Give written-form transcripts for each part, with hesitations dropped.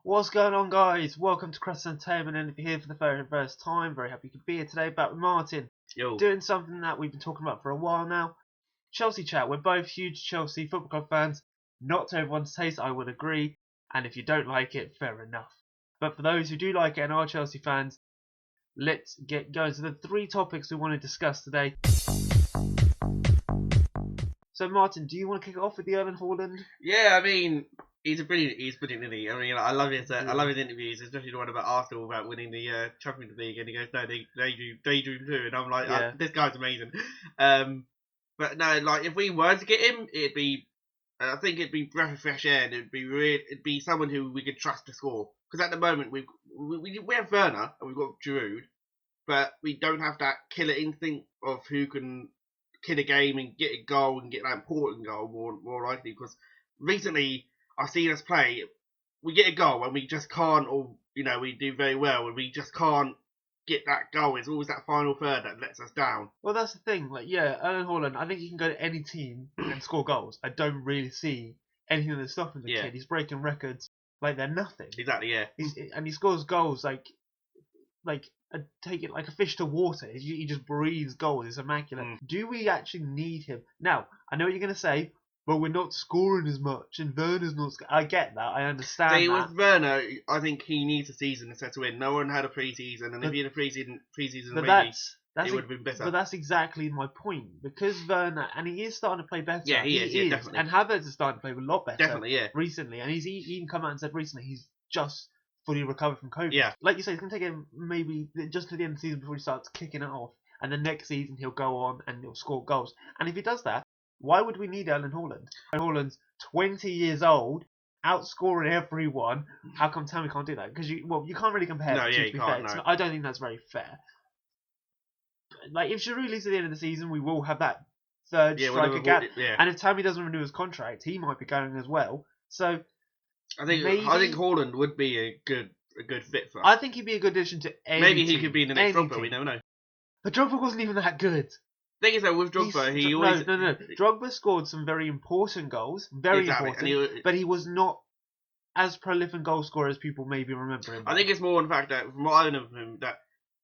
What's going on, guys? Welcome to Crassus Entertainment, and if you're here for the very first time, very happy you could be here today. Back with Martin, doing something that we've been talking about for a while now. Chelsea chat. We're both huge Chelsea Football Club fans. Not to everyone's taste, I would agree, and if you don't like it, fair enough. But for those who do like it and are Chelsea fans, let's get going. So the three topics we want to discuss today. So Martin, do you want to kick it off with the Erling Haaland? Yeah, I mean, he's brilliant, isn't he? I mean, I love his interviews, especially the one about Arsenal about winning the Champions League, and he goes, "No, they dream too," and I'm like, this guy's amazing. But no, like if we were to get him, I think it'd be breath of fresh air, and it'd be someone who we could trust to score. Because at the moment we have Werner and we've got Giroud, but we don't have that killer instinct of who can kill a game and get a goal and get that important goal more likely. Because recently I've seen us play, we get a goal and we just can't, or we do very well and we just can't get that goal. It's always that final third that lets us down. Well, that's the thing. Erling Haaland, I think he can go to any team and score goals. I don't really see anything that's stopping the kid. He's breaking records like they're nothing. Exactly, yeah. And he scores goals take it like a fish to water. He just breathes goals. It's immaculate. Do we actually need him? Now, I know what you're going to say, but we're not scoring as much, and Werner's not scoring. I get that. I understand that. With Werner, I think he needs a season to settle in. No one had a pre-season, and if he had a pre-season maybe it would have been better. But that's exactly my point. Because Werner, and he is starting to play better. Yeah, he is, definitely. And Havertz is starting to play a lot better. Definitely, yeah. Recently. And he's even come out and said recently he's just fully recovered from COVID. Yeah. Like you say, it's going to take him maybe just to the end of the season before he starts kicking it off. And the next season he'll go on and he'll score goals. And if he does that, why would we need Erling Haaland? Haaland's 20 years old, outscoring everyone. How come Tammy can't do that? Because you can't really compare. No, you can't. No. I don't think that's very fair. Like if Giroud leaves at the end of the season, we will have that third striker gap. And if Tammy doesn't renew his contract, he might be going as well. So I think Haaland would be a good fit for us. I think he'd be a good addition to any Maybe he team, could be in the next Drogba. We never know. But Drogba wasn't even that good. The thing is though, with Drogba, he always... No. Drogba scored some very important goals. Very important. But he was not as prolific goal scorer as people maybe remember him. I think it's more in the fact that, from what I know of him, that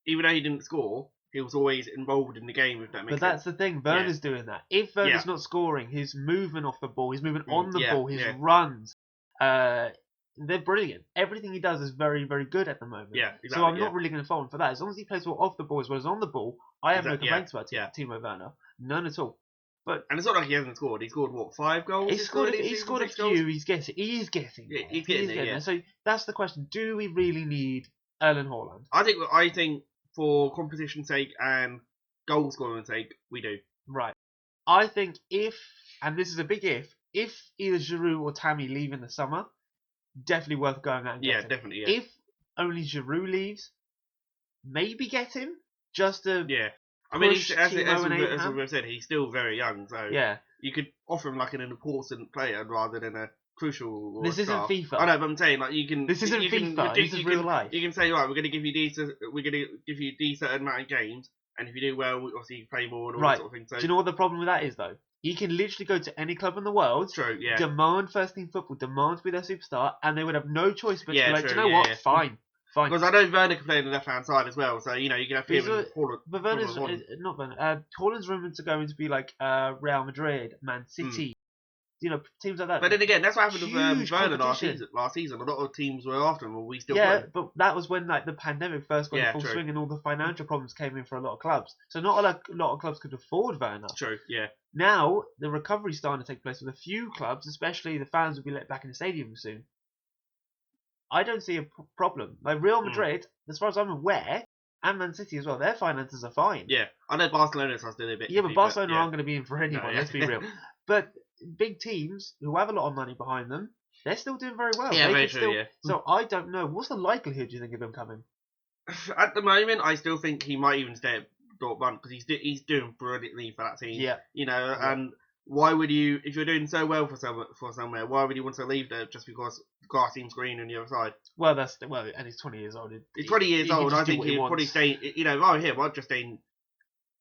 even though he didn't score, he was always involved in the game, if that makes sense. But that's the thing. Werner's doing that. If Werner's not scoring, his movement off the ball, his movement on the ball, his runs, they're brilliant. Everything he does is very, very good at the moment. Yeah, exactly, so I'm not really going to fault him for that. As long as he plays well off the ball as well as on the ball, I have no complaints about Timo Werner. None at all. But and it's not like he hasn't scored. He scored, 5 goals? He scored a few. He is getting there. He's getting there. So that's the question. Do we really need Erling Haaland? I think for competition's sake and goal scoring sake, we do. Right. I think if, and this is a big if either Giroud or Tammy leave in the summer, definitely worth going out and getting. Yeah, definitely, yeah. If only Giroud leaves, maybe get him, just to I mean, as we've said, he's still very young, so you could offer him like an important player rather than a crucial. This isn't FIFA. I know, but I'm saying like you can. This isn't FIFA. This is real life. You can say, right, we're going to give you these certain amount of games, and if you do well, obviously you play more and all that sort of thing. So, do you know what the problem with that is though? He can literally go to any club in the world, demand first team football, demand to be their superstar, and they would have no choice but to be like, do you know what? Fine. Because I know Werner can play on the left-hand side as well, so you can have him and Haaland. But Werner's not Werner. Haaland's rumoured to go into be like Real Madrid, Man City, teams like that. But then again, that's what happened with Werner last season. A lot of teams were after him, and we still were. But that was when the pandemic first got in full swing, and all the financial problems came in for a lot of clubs. So not a lot of clubs could afford Werner. True, yeah. Now the recovery's starting to take place with a few clubs, especially the fans will be let back in the stadium soon. I don't see a problem. Like Real Madrid, as far as I'm aware, and Man City as well, their finances are fine. Yeah, I know Barcelona's doing a bit. Yeah, but Barcelona aren't going to be in for anyone. Let's be real. But big teams who have a lot of money behind them, they're still doing very well. Yeah, very true. Yeah. So I don't know. What's the likelihood, do you think, of him coming? At the moment, I still think he might even stay at Dortmund because he's doing brilliantly for that team. Yeah. And why would you, if you're doing so well for somewhere, why would you want to leave there just because the grass seems green on the other side? Well, and he's 20 years old. He's 20 years old. I think he'd probably stay. I'll just stay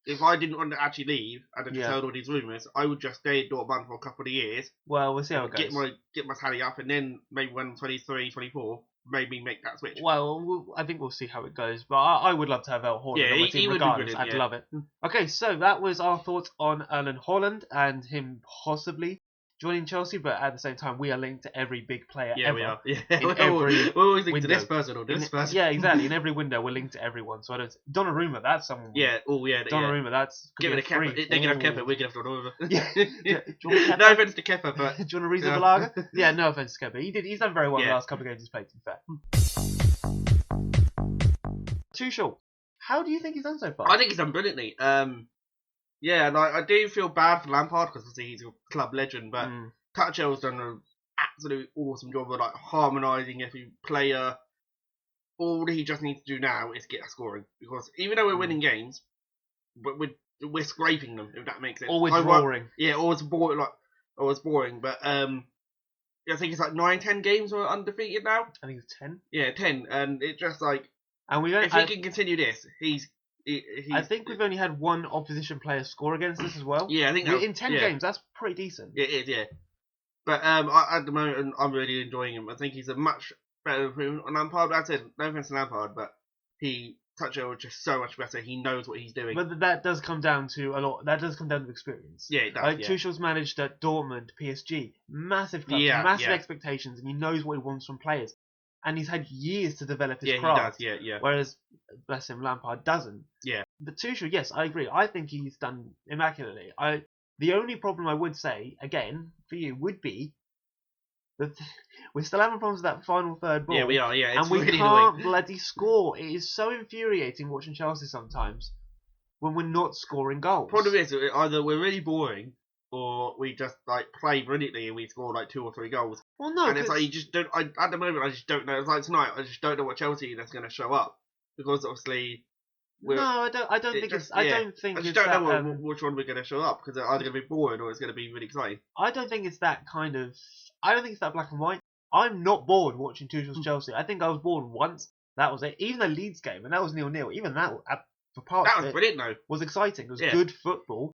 if I didn't want to actually leave and I just heard all these rumours, I would just stay at Dortmund for a couple of years. Well, we'll see how it goes. Get my tally up, and then maybe when I'm 23, 24, maybe make that switch. Well, I think we'll see how it goes. But I would love to have El Haaland on my team regardless. I'd love it. Okay, so that was our thoughts on Erling Haaland and him possibly joining Chelsea, but at the same time, we are linked to every big player ever. We are. Yeah, we're always linked to this person or this person. Yeah, exactly. In every window, we're linked to everyone. So I don't. Donnarumma, that's someone. Yeah. Oh, yeah. Donnarumma, that's. Give it a Kepa. They can have Kepa. We can have Donnarumma. Yeah. No offense to Kepa, but. Do you want to Balaga? Yeah, no offense to Kepa. He's done very well the last couple of games he's played. To be fair. Tuchel, how do you think he's done so far? I think he's done brilliantly. Yeah, and I do feel bad for Lampard because obviously he's a club legend, but Tuchel's done an absolute awesome job of like harmonising every player. All he just needs to do now is get scoring, because even though we're winning games, but we're scraping them, if that makes sense. Always boring. Yeah, always boring. Always boring. But I think it's like 9-10 games we're undefeated now. I think it's 10. Yeah, 10, and it's just like, and if he can continue this, I think we've only had one opposition player score against us as well. Yeah, I think in 10 games, that's pretty decent. It is, yeah. But at the moment, I'm really enjoying him. I think he's a much better improvement on Lampard. That's it. No offense to Lampard, but Tuchel was just so much better. He knows what he's doing. But that does come down to a lot. That does come down to experience. Yeah, it does. Like Tuchel's managed at Dortmund, PSG, massive clubs, massive expectations, and he knows what he wants from players. And he's had years to develop his craft. He does. Yeah. Whereas, bless him, Lampard doesn't. Yeah. But Tuchel, yes, I agree. I think he's done immaculately. The only problem I would say, again, for you, would be that we're still having problems with that final third ball. Yeah, we are, yeah. And we can't bloody score. It is so infuriating watching Chelsea sometimes when we're not scoring goals. Problem is, either we're really boring or we just like play brilliantly and we score like 2 or 3 goals. Well, no. And it's like you just don't. At the moment, I just don't know. It's like tonight, I just don't know what Chelsea that's going to show up, because obviously. No, I don't think it's. I don't think. I just don't know which one we're going to show up, because they're either going to be boring or it's going to be really exciting. I don't think it's that kind of. I don't think it's that black and white. I'm not bored watching Tuchel's Chelsea. I think I was bored once. That was it. Even the Leeds game, and that was 0-0. Even that, for parts that was brilliant though. Was exciting. It was good football.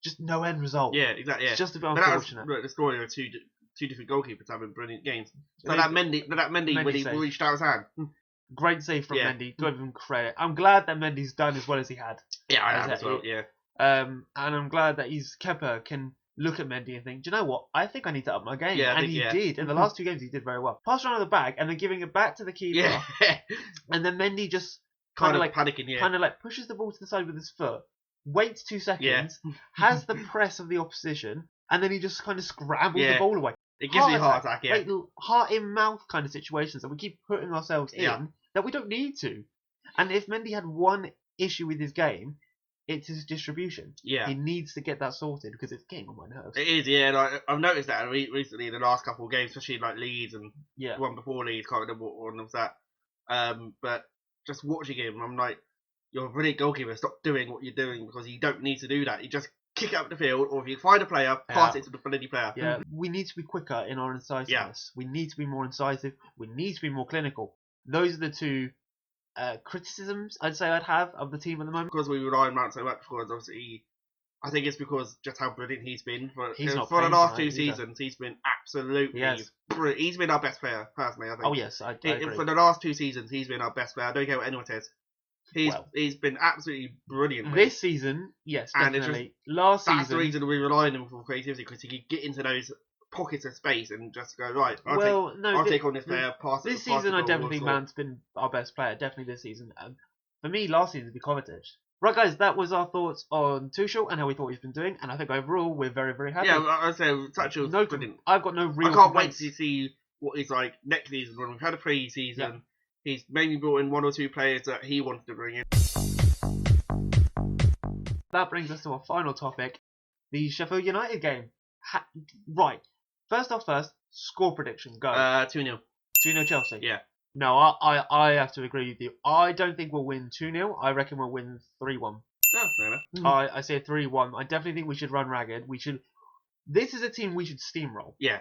Just no end result. Yeah, exactly. Yeah. It's just a bit unfortunate. That was the story of two different goalkeepers having brilliant games. So that Mendy when he reached out his hand. Great save from Mendy. Give him credit. I'm glad that Mendy's done as well as he had. Yeah, I am as well. Yeah. And I'm glad that Kepa can look at Mendy and think, do you know what? I think I need to up my game. Yeah, he did. In the last 2 games, he did very well. Pass around the back and then giving it back to the keeper. Yeah. And then Mendy just kind of like panicking. Kind of like pushes the ball to the side with his foot, waits 2 seconds, has the press of the opposition, and then he just kind of scrambles the ball away. It gives me a heart attack. Like heart in mouth kind of situations that we keep putting ourselves in that we don't need to. And if Mendy had one issue with his game, it's his distribution. Yeah. He needs to get that sorted, because it's getting on my nerves. It is, yeah. And I've noticed that recently in the last couple of games, especially like Leeds and the one before Leeds, can't remember what one was that. But just watching him, I'm like, you're a brilliant goalkeeper. Stop doing what you're doing, because you don't need to do that. You just kick it up the field, or if you find a player, pass it to the bloody player. Yeah. We need to be quicker in our incisiveness. Yeah. We need to be more incisive. We need to be more clinical. Those are the 2 criticisms I'd say I'd have of the team at the moment. Because we rely on Mount so much, because obviously I think it's because just how brilliant he's been for the last 2 seasons. He's been absolutely brilliant. He's been our best player, personally, I think. Oh yes, I agree. For the last 2 seasons, he's been our best player. I don't care what anyone says. He's been absolutely brilliant. This season, yes, definitely. Last season, that's the reason we rely on him for creativity, because he could get into those pockets of space and just go, right, I'll take on this player, pass it. This season, I definitely think Mount's been our best player, definitely this season. For me, last season, it'd be Kovacic. Right, guys, that was our thoughts on Tuchel and how we thought he's been doing, and I think overall, we're very, very happy. Yeah, I'd say Tuchel's brilliant. I've got no real I can't wait to see what he's like next season, when we've had a pre-season. Yeah. He's maybe brought in 1 or 2 players that he wanted to bring in. That brings us to our final topic, the Sheffield United game. Right. First off, score prediction. Go. 2-0. 2-0 Chelsea. Yeah. No, I have to agree with you. I don't think we'll win 2-0. I reckon we'll win 3-1. Oh, fair enough. I say 3-1. I definitely think we should run ragged. This is a team we should steamroll. Yeah.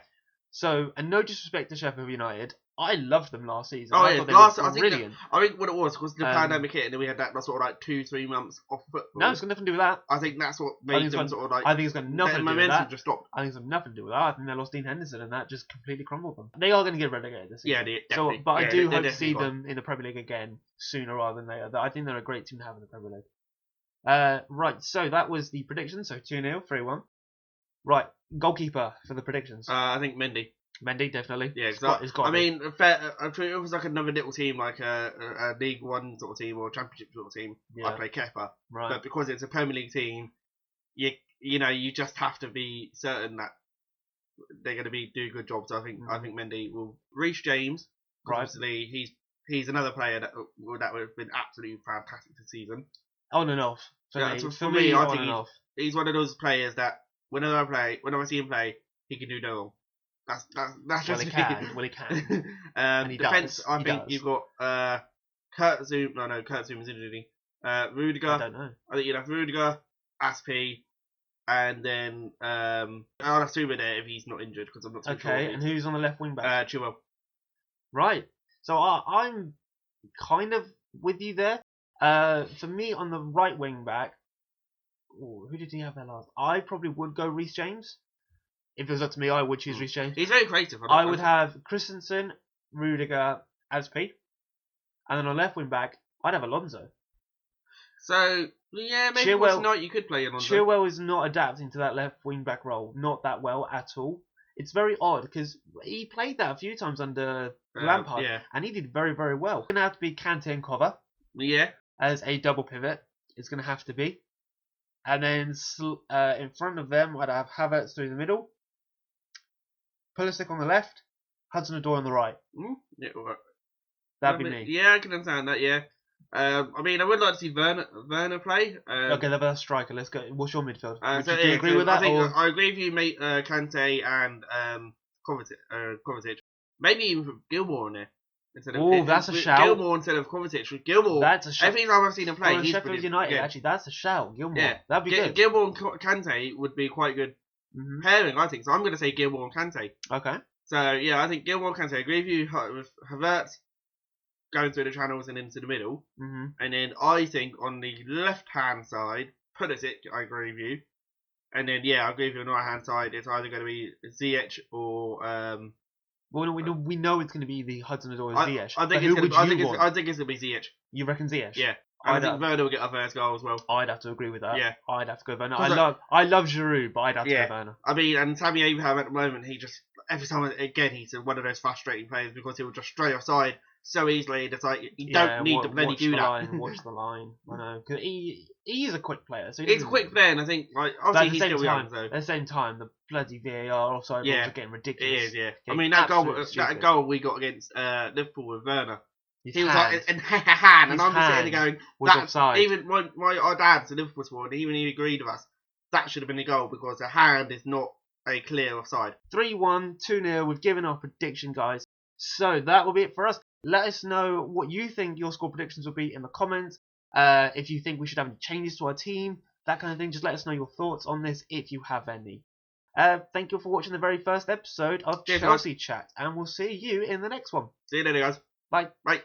So, and no disrespect to Sheffield United, I loved them last season. Oh, I yeah, thought they were I think brilliant. I think what it was the pandemic hit, and then we had that sort of like 2-3 months off football. No, it's got nothing to do with that. I think that's what made them sort of like. I think it's got nothing to do with that. Just stopped. I think it's got nothing to do with that. I think they lost Dean Henderson, and that just completely crumbled them. They are going to get relegated this season. Yeah, definitely. But I do hope to see them in the Premier League again sooner rather than later. I think they're a great team to have in the Premier League. Right, so that was the prediction. So 2-0, 3-1. Right, goalkeeper for the predictions. I think Mendy. Mendy, definitely. Yeah, I mean, if it was like another little team, like a League One sort of team or a Championship sort of team, I'd play Kepa. Right. But because it's a Premier League team, you just have to be certain that they're going to do good jobs. I think Mendy will. Reece James, obviously, he's another player that would have been absolutely fantastic this season. On and off. For me, I think he's one of those players that whenever I see him play, he can do no wrong. That's just he can. Defense, I think you've got Kurt Zoom. No, Kurt Zoom is injured. Rudiger. I don't know. I think you'd have Rudiger, Aspi, and then I'll have Zuma there if he's not injured because I'm not too sure. Okay, and who's on the left wing back? Chilwell. Right. So I'm kind of with you there. For me, on the right wing back, who did he have there last? I probably would go Reece James. If it was up to me, I would choose Reece James. He's very creative. I would have Christensen, Rudiger, Aspi, and then on left wing back, I'd have Alonso. So yeah, maybe tonight you could play Alonso. Chilwell is not adapting to that left wing back role, not that well at all. It's very odd because he played that a few times under Lampard, and he did very, very well. It's going to have to be Kante and Cover. Yeah. As a double pivot, it's going to have to be. And then in front of them, I'd have Havertz through the middle. Pulisic on the left, Hudson-Odoi on the right. Yeah, that'd be me. Yeah, I can understand that. Yeah, I mean, I would like to see Werner play. Okay, that's striker. Let's go. What's your midfield? Do you agree with that? I agree with you, mate. Kante and Kovacic. Maybe even put Gilmour in there. That's a shout. Gilmour instead of Kovacic. Gilmour. That's a shout. Every time I've seen him play, he's Sheffield United. Actually, that's a shout. Gilmour. Yeah, that'd be good. Gilmour and Kante would be quite good. Pairing, I think. So I'm going to say Gilmour and Kante. Okay. So yeah, I think Gilmour and Kante. I agree with you with Havertz going through the channels and into the middle. And then I think on the left hand side, Pulisic, I agree with you. And then I agree with you on the right hand side. It's either going to be Ziyech or Well, we know it's going to be the Hudson-Odoi or Ziyech. I think it's going to be Ziyech. You reckon Ziyech? Yeah. I think Werner will get a first goal as well. I'd have to agree with that. Yeah. I'd have to go Werner. I love Giroud, but I'd have to go Werner. I mean, and Tammy Abraham at the moment, he just every time again he's one of those frustrating players because he'll just stray offside so easily. It's like you don't need to bloody do that. Watch the line. I know because he is a quick player. So he's a quick player, and I think obviously he's still young. So at the same time, the bloody VAR offside rules are getting ridiculous. It is. Yeah. I mean that goal we got against Liverpool with Werner. He was like in hand, and I'm just sitting there going, "That's even our dad's a Liverpool supporter. Even he agreed with us. That should have been the goal because the hand is not a clear offside." 3-1, 2-0. We've given our prediction, guys. So that will be it for us. Let us know what you think your score predictions will be in the comments. If you think we should have any changes to our team, that kind of thing. Just let us know your thoughts on this if you have any. Thank you for watching the very first episode of Chelsea Chat, and we'll see you in the next one. See you later, guys. Bye. Bye.